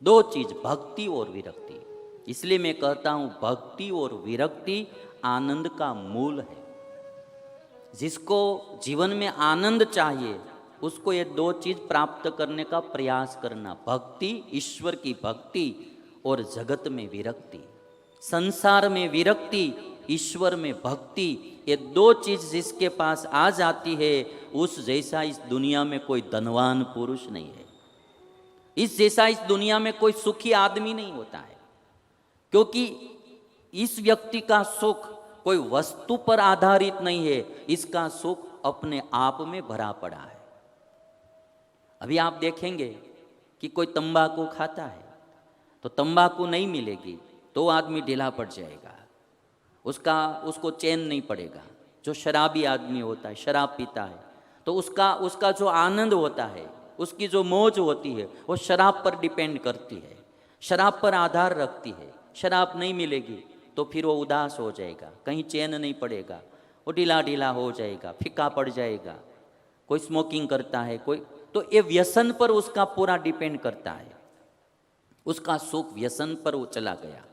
दो चीज, भक्ति और विरक्ति। इसलिए मैं कहता हूं भक्ति और विरक्ति आनंद का मूल है। जिसको जीवन में आनंद चाहिए उसको ये दो चीज प्राप्त करने का प्रयास करना, भक्ति, ईश्वर की भक्ति और जगत में विरक्ति। संसार में विरक्ति, ईश्वर में भक्ति, ये दो चीज जिसके पास आ जाती है उस जैसा इस दुनिया में कोई धनवान पुरुष नहीं है, इस जैसा इस दुनिया में कोई सुखी आदमी नहीं होता है। क्योंकि इस व्यक्ति का सुख कोई वस्तु पर आधारित नहीं है, इसका सुख अपने आप में भरा पड़ा है। अभी आप देखेंगे कि कोई तंबाकू खाता है तो तंबाकू नहीं मिलेगी तो आदमी ढीला पड़ जाएगा, उसको चैन नहीं पड़ेगा। जो शराबी आदमी होता है, शराब पीता है, तो उसका जो आनंद होता है, उसकी जो मौज होती है वो शराब पर डिपेंड करती है, शराब पर आधार रखती है। शराब नहीं मिलेगी तो फिर वो उदास हो जाएगा, कहीं चैन नहीं पड़ेगा, वो ढीला ढीला हो जाएगा, फीका पड़ जाएगा। कोई स्मोकिंग करता है, कोई, तो ये व्यसन पर उसका पूरा डिपेंड करता है, उसका सुख व्यसन पर वो चला गया।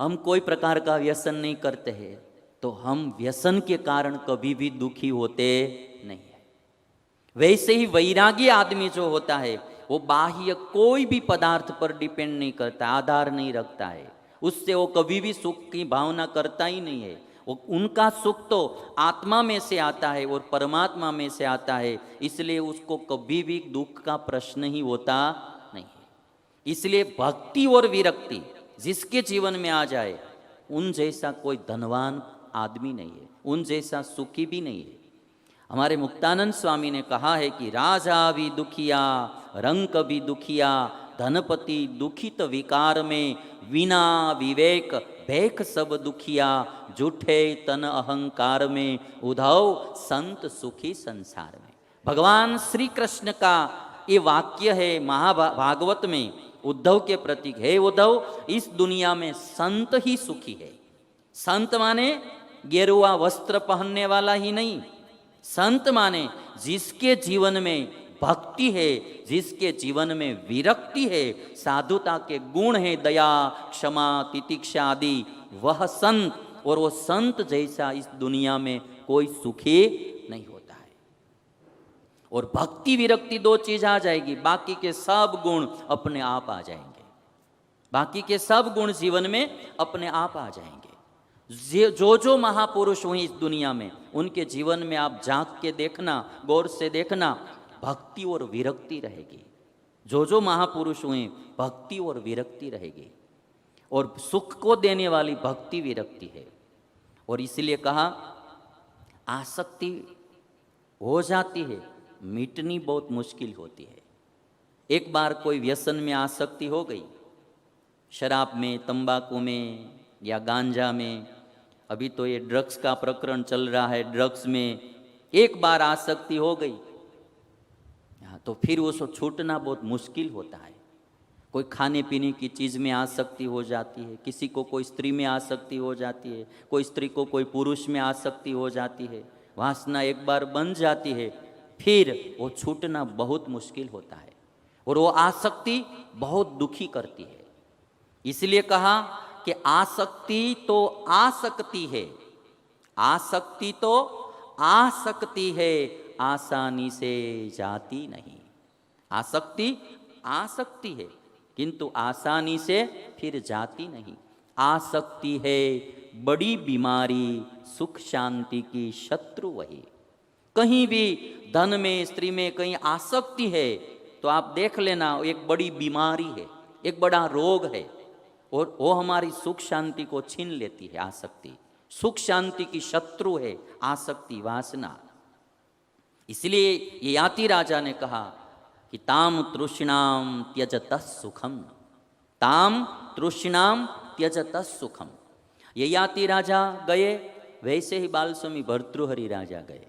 हम कोई प्रकार का व्यसन नहीं करते हैं तो हम व्यसन के कारण कभी भी दुखी होते नहीं है। वैसे ही वैरागी आदमी जो होता है वो बाह्य कोई भी पदार्थ पर डिपेंड नहीं करता, आधार नहीं रखता है, उससे वो कभी भी सुख की भावना करता ही नहीं है। उनका सुख तो आत्मा में से आता है और परमात्मा में से आता है, इसलिए उसको कभी भी दुख का प्रश्न ही होता नहीं है। इसलिए भक्ति और विरक्ति जिसके जीवन में आ जाए उन जैसा कोई धनवान आदमी नहीं है, उन जैसा सुखी भी नहीं है। हमारे मुक्तानंद स्वामी ने कहा है कि राजा भी दुखिया, रंक भी दुखिया, धनपति दुखित विकार में, विना विवेक भेख सब दुखिया, झूठे तन अहंकार में, उद्धव संत सुखी संसार में। भगवान श्री कृष्ण का ये वाक्य है महाभागवत में उद्धव के प्रतीक। है उद्धव, इस दुनिया में संत ही सुखी है। संत माने गेरुआ वस्त्र पहनने वाला ही नहीं, संत माने जिसके जीवन में भक्ति है, जिसके जीवन में विरक्ति है, साधुता के गुण है, दया, क्षमा, तितिक्षा आदि, वह संत। और वो संत जैसा इस दुनिया में कोई सुखी नहीं होता है। और भक्ति विरक्ति दो चीज आ जाएगी, बाकी के सब गुण अपने आप आ जाएंगे, बाकी के सब गुण जीवन में अपने आप आ जाएंगे। जो महापुरुष हुए इस दुनिया में उनके जीवन में आप झांक के देखना, गौर से देखना, भक्ति और विरक्ति रहेगी। जो महापुरुष हुए भक्ति और विरक्ति रहेगी, और सुख को देने वाली भक्ति विरक्ति है। और इसलिए कहा आसक्ति हो जाती है, मिटनी बहुत मुश्किल होती है। एक बार कोई व्यसन में आसक्ति हो गई, शराब में, तंबाकू में या गांजा में, अभी तो ये ड्रग्स का प्रकरण चल रहा है, ड्रग्स में एक बार आसक्ति हो गई तो फिर उसको छूटना बहुत मुश्किल होता है। कोई खाने पीने की चीज़ में आसक्ति हो जाती है, किसी को कोई स्त्री में आसक्ति हो जाती है, कोई स्त्री को कोई पुरुष में आसक्ति हो जाती है। वासना एक बार बन जाती है फिर वो छूटना बहुत मुश्किल होता है, और वो आसक्ति बहुत दुखी करती है। इसलिए कहा कि आसक्ति तो आसक्ति है, आसक्ति तो आसक्ति है, आसानी से जाती नहीं। आसक्ति आसक्ति है किंतु आसानी से फिर जाती नहीं। आसक्ति है बड़ी बीमारी, सुख शांति की शत्रु वही। कहीं भी धन में, स्त्री में कहीं आसक्ति है तो आप देख लेना एक बड़ी बीमारी है, एक बड़ा रोग है, और वो हमारी सुख शांति को छीन लेती है। आसक्ति सुख शांति की शत्रु है, आसक्ति, वासना। इसलिए ये याति राजा ने कहा कि ताम तृष्णाम त्यजतः सुखम, ताम तृष्णाम त्यजतः सुखम। ये याति राजा गए, वैसे ही बाल स्वामी भर्तृहरि राजा गए।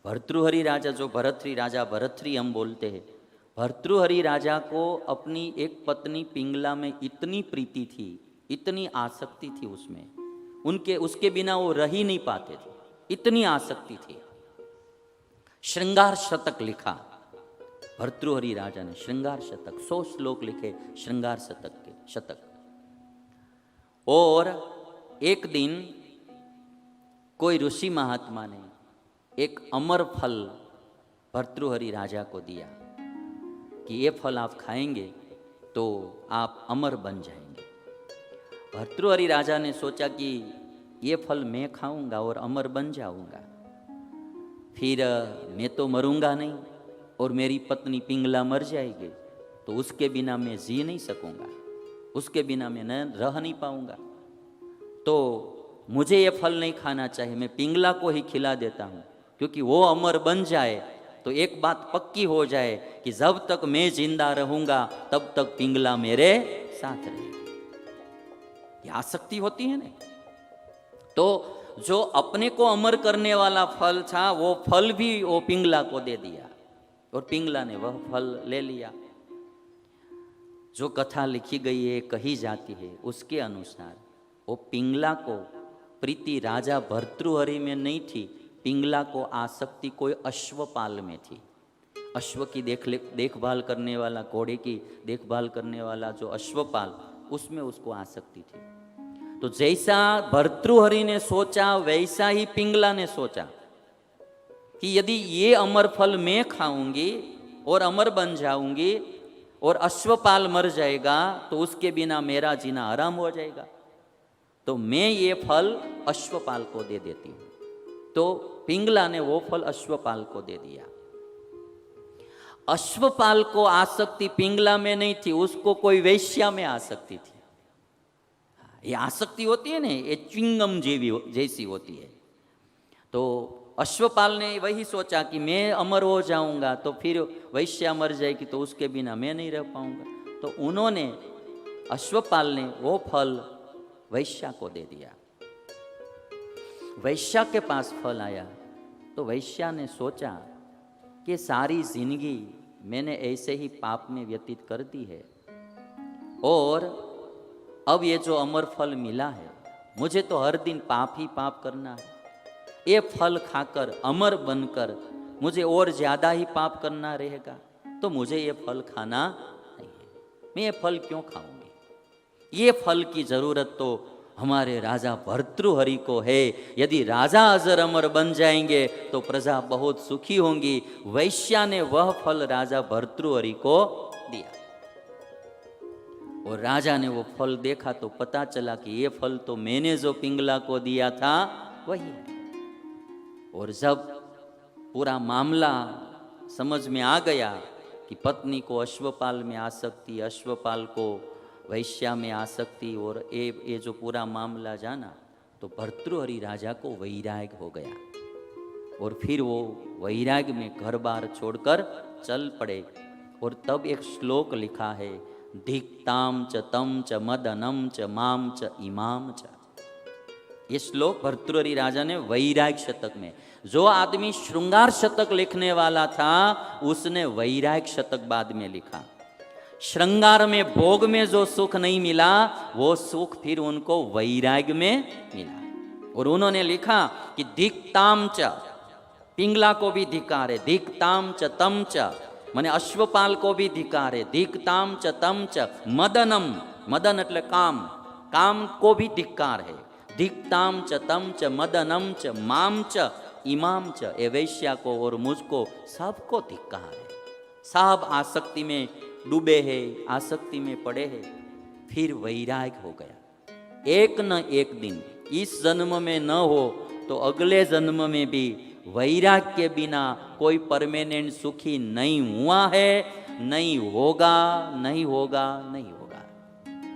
भर्तृहरि राजा, जो भरतरी राजा, भरतरी हम बोलते हैं, भर्तृहरि राजा को अपनी एक पत्नी पिंगला में इतनी प्रीति थी, इतनी आसक्ति थी उसमें, उसके बिना वो रह ही नहीं पाते थे, इतनी आसक्ति थी। श्रृंगार शतक लिखा भर्तृहरि राजा ने श्रृंगार शतक 100 श्लोक लिखे श्रृंगार शतक। और एक दिन कोई ऋषि महात्मा ने एक अमर फल भर्तृहरि राजा को दिया कि ये फल आप खाएंगे तो आप अमर बन जाएंगे। भर्तृहरि राजा ने सोचा कि ये फल मैं खाऊंगा और अमर बन जाऊंगा, फिर मैं तो मरूंगा नहीं और मेरी पत्नी पिंगला मर जाएगी, तो उसके बिना मैं जी नहीं सकूंगा, उसके बिना मैं न रह नहीं पाऊंगा, तो मुझे ये फल नहीं खाना चाहिए, मैं पिंगला को ही खिला देता हूँ, क्योंकि वो अमर बन जाए तो एक बात पक्की हो जाए कि जब तक मैं जिंदा रहूंगा तब तक पिंगला मेरे साथ रहेगी। ये आसक्ति होती है ना। तो जो अपने को अमर करने वाला फल था वो फल भी वो पिंगला को दे दिया और पिंगला ने वह फल ले लिया। जो कथा लिखी गई है, कही जाती है, उसके अनुसार वो पिंगला को प्रीति राजा भर्तृहरि में नहीं थी, पिंगला को आसक्ति कोई अश्वपाल में थी। अश्व की देखभाल करने वाला, घोड़े की देखभाल करने वाला जो अश्वपाल, उसमें उसको आसक्ति थी। तो जैसा भर्तृहरि ने सोचा वैसा ही पिंगला ने सोचा कि यदि ये अमर फल मैं खाऊंगी और अमर बन जाऊंगी और अश्वपाल मर जाएगा तो उसके बिना मेरा जीना आराम हो जाएगा, तो मैं ये फल अश्वपाल को दे देती हूँ। तो पिंगला ने वो फल अश्वपाल को दे दिया। अश्वपाल को आसक्ति पिंगला में नहीं थी, उसको कोई वेश्या में आसक्ति थी। ये आसक्ति होती है ना, ये च्विंगम जैसी होती है। तो अश्वपाल ने वही सोचा कि मैं अमर हो जाऊंगा तो फिर वैश्या मर जाएगी तो उसके बिना मैं नहीं रह पाऊंगा, तो उन्होंने अश्वपाल ने वो फल वैश्या को दे दिया। वैश्या के पास फल आया तो वैश्या ने सोचा कि सारी जिंदगी मैंने ऐसे ही पाप में व्यतीत कर दी है और अब ये जो अमर फल मिला है, मुझे तो हर दिन पाप ही पाप करना है। ये फल खाकर अमर बनकर मुझे और ज्यादा ही पाप करना रहेगा, तो मुझे ये फल खाना नहीं है। मैं ये फल क्यों खाऊंगी? ये फल की जरूरत तो हमारे राजा भर्तृहरि को है। यदि राजा अजर अमर बन जाएंगे तो प्रजा बहुत सुखी होंगी। वैश्या ने वह फल राजा भर्तृहरि को दिया और राजा ने वो फल देखा तो पता चला कि ये फल तो मैंने जो पिंगला को दिया था वही है। और जब पूरा मामला समझ में आ गया कि पत्नी को अश्वपाल में आसक्ति, अश्वपाल को वैश्या में आसक्ति, और ये जो पूरा मामला जाना तो भर्तृहरि राजा को वैराग्य हो गया और फिर वो वैराग्य में घर बार छोड़कर चल पड़े। और तब एक श्लोक लिखा है, धिक्ताम च तम च मदनम च माम च इमाम च। ये श्लोक भर्तृहरि राजा ने वैराग्य शतक में, जो आदमी श्रृंगार शतक लिखने वाला था उसने वैराग्य शतक बाद में लिखा। श्रृंगार में भोग में जो सुख नहीं मिला वो सुख फिर उनको वैराग्य में मिला। और उन्होंने लिखा कि धिक्ताम च, पिंगला को भी धिकार है, धिक्ताम च तम च, माने अश्वपाल को भी धिकार है, धिक्ताम च तम च मदनम, मदन એટલે काम, काम को भी धिक्कार है, धिक्ताम च तम च मदनम च माम च इमाम च। ए वैश्या को और मुझको सबको धिक्कार है। सब आसक्ति में डूबे हैं, आसक्ति में पड़े हैं। फिर वैराग्य हो गया। एक न एक दिन, इस जन्म में न हो तो अगले जन्म में भी वैराग्य के बिना कोई परमानेंट सुखी नहीं हुआ है, नहीं होगा, नहीं होगा, नहीं होगा।